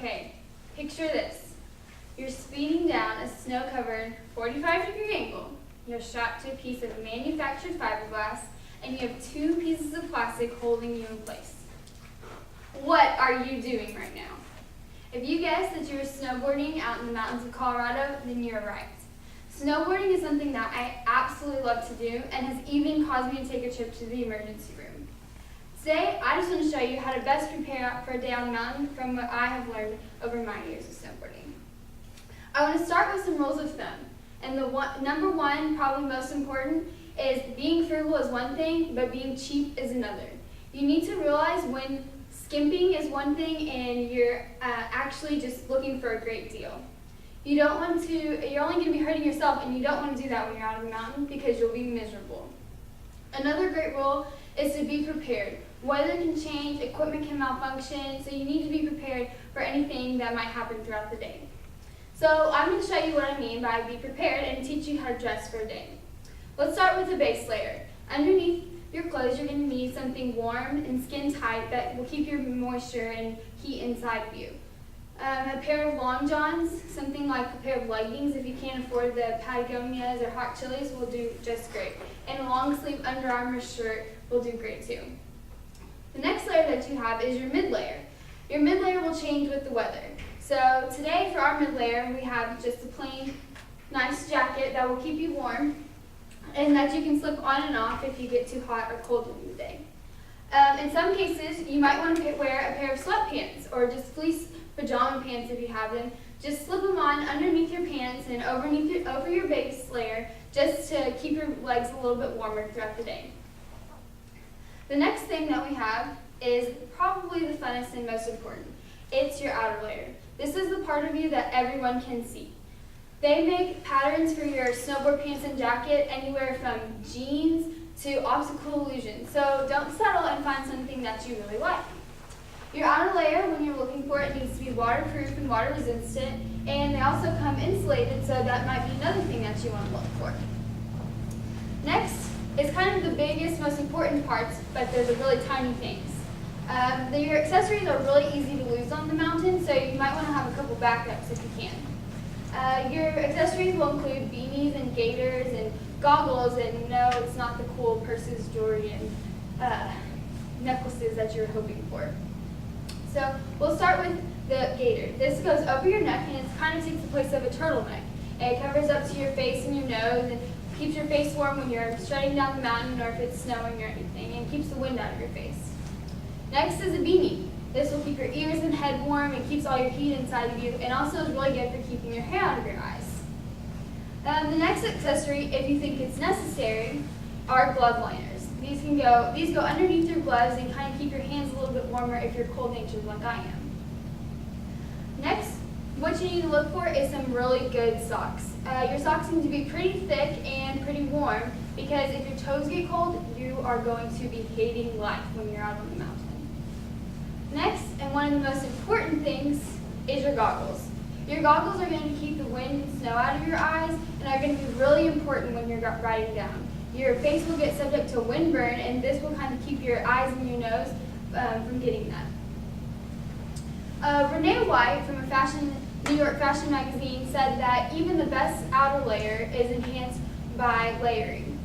Okay, picture this. You're speeding down a snow-covered 45-degree angle. You're strapped to a piece of manufactured fiberglass, and you have two pieces of plastic holding you in place. What are you doing right now? If you guessed that you were snowboarding out in the mountains of Colorado, then you're right. Snowboarding is something that I absolutely love to do and has even caused me to take a trip to the emergency room. Today, I just want to show you how to best prepare for a day on the mountain from what I have learned over my years of snowboarding. I want to start with some rules of thumb. And number one, probably most important, is being frugal is one thing, but being cheap is another. You need to realize when skimping is one thing and you're actually just looking for a great deal. You're only going to be hurting yourself, and you don't want to do that when you're out on the mountain because you'll be miserable. Another great rule is to be prepared. Weather can change, equipment can malfunction, so you need to be prepared for anything that might happen throughout the day. So I'm going to show you what I mean by be prepared and teach you how to dress for a day. Let's start with the base layer. Underneath your clothes, you're going to need something warm and skin tight that will keep your moisture and heat inside of you. A pair of long johns, something like a pair of leggings if you can't afford the Patagonias or hot chilies will do just great. And a long sleeve Under Armour shirt will do great too. The next layer that you have is your mid layer. Your mid layer will change with the weather. So today for our mid layer, we have just a plain, nice jacket that will keep you warm and that you can slip on and off if you get too hot or cold in the day. In some cases, you might want to wear a pair of sweatpants or just fleece pajama pants if you have them. Just slip them on underneath your pants and over your base layer just to keep your legs a little bit warmer throughout the day. The next thing that we have is probably the funnest and most important. It's your outer layer. This is the part of you that everyone can see. They make patterns for your snowboard pants and jacket anywhere from jeans to optical illusions. So don't settle and find something that you really like. Your outer layer, when you're looking for it, needs to be waterproof and water resistant, and they also come insulated, so that might be another thing that you want to look for. Next is kind of the biggest, most important parts, but they're the really tiny things. Your accessories are really easy to lose on the mountain, so you might want to have a couple backups if you can. Your accessories will include beanies and gaiters and goggles, and no, it's not the cool purses, jewelry, and necklaces that you're hoping for. So we'll start with the gaiter. This goes over your neck, and it kind of takes the place of a turtleneck. It covers up to your face and your nose and keeps your face warm when you're strutting down the mountain or if it's snowing or anything, and keeps the wind out of your face. Next is a beanie. This will keep your ears and head warm and keeps all your heat inside of you, and also is really good for keeping your hair out of your eyes. The next accessory, if you think it's necessary, are glove liners. These go underneath your gloves and kind of keep your hands a little bit warmer if you're cold-natured like I am. Next, what you need to look for is some really good socks. Your socks need to be pretty thick and pretty warm, because if your toes get cold, you are going to be hating life when you're out on the mountain. Next, and one of the most important things, is your goggles. Your goggles are going to keep the wind and snow out of your eyes and are going to be really important when you're riding down. Your face will get subject to wind burn, and this will kind of keep your eyes and your nose from getting that. Renee White from a New York fashion magazine said that even the best outer layer is enhanced by layering.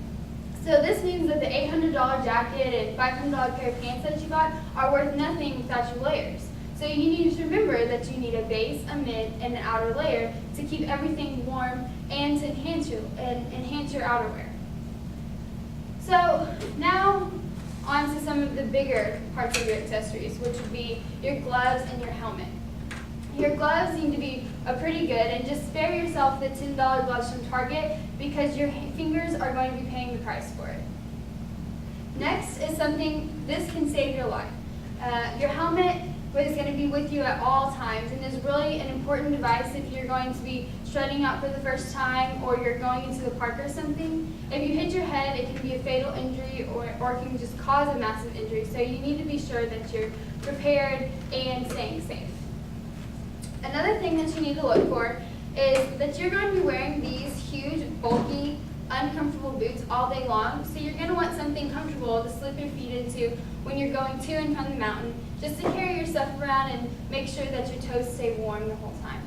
So this means that the $800 jacket and $500 pair of pants that you got are worth nothing without your layers. So you need to remember that you need a base, a mid, and an outer layer to keep everything warm and to enhance your outerwear. So now on to some of the bigger parts of your accessories, which would be your gloves and your helmet. Your gloves need to be pretty good, and just spare yourself the $10 gloves from Target because your fingers are going to be paying the price for it. Next is something, this can save your life. Your helmet is going to be with you at all times, and is really an important device if you're going to be strutting out for the first time or you're going into the park or something. If you hit your head, it can be a fatal injury or it can just cause a massive injury, so you need to be sure that you're prepared and staying safe. Another thing that you need to look for is that you're going to be wearing these huge, bulky, uncomfortable boots all day long, so you're going to want something comfortable to slip your feet into when you're going to and from the mountain, just to carry your stuff around and make sure that your toes stay warm the whole time.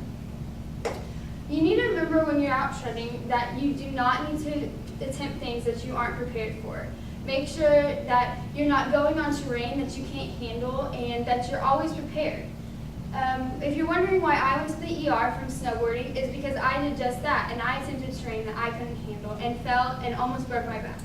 You need to remember when you're out shredding that you do not need to attempt things that you aren't prepared for. Make sure that you're not going on terrain that you can't handle and that you're always prepared. If you're wondering why I went to the ER from snowboarding, it's because I did just that, and I attempted terrain that I couldn't handle and fell and almost broke my back.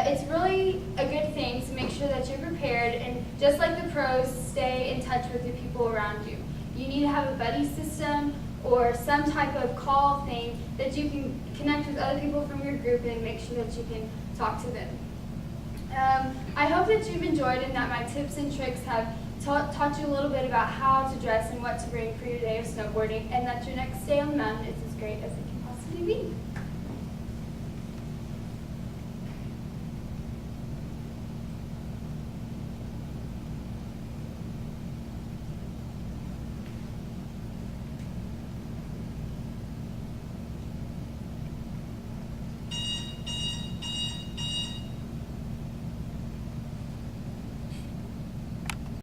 It's really a good thing to make sure that you're prepared, and just like the pros, stay in touch with the people around you. You need to have a buddy system or some type of call thing that you can connect with other people from your group and make sure that you can talk to them. I hope that you've enjoyed and that my tips and tricks have taught you a little bit about how to dress and what to bring for your day of snowboarding, and that your next day on the mountain is as great as it can possibly be.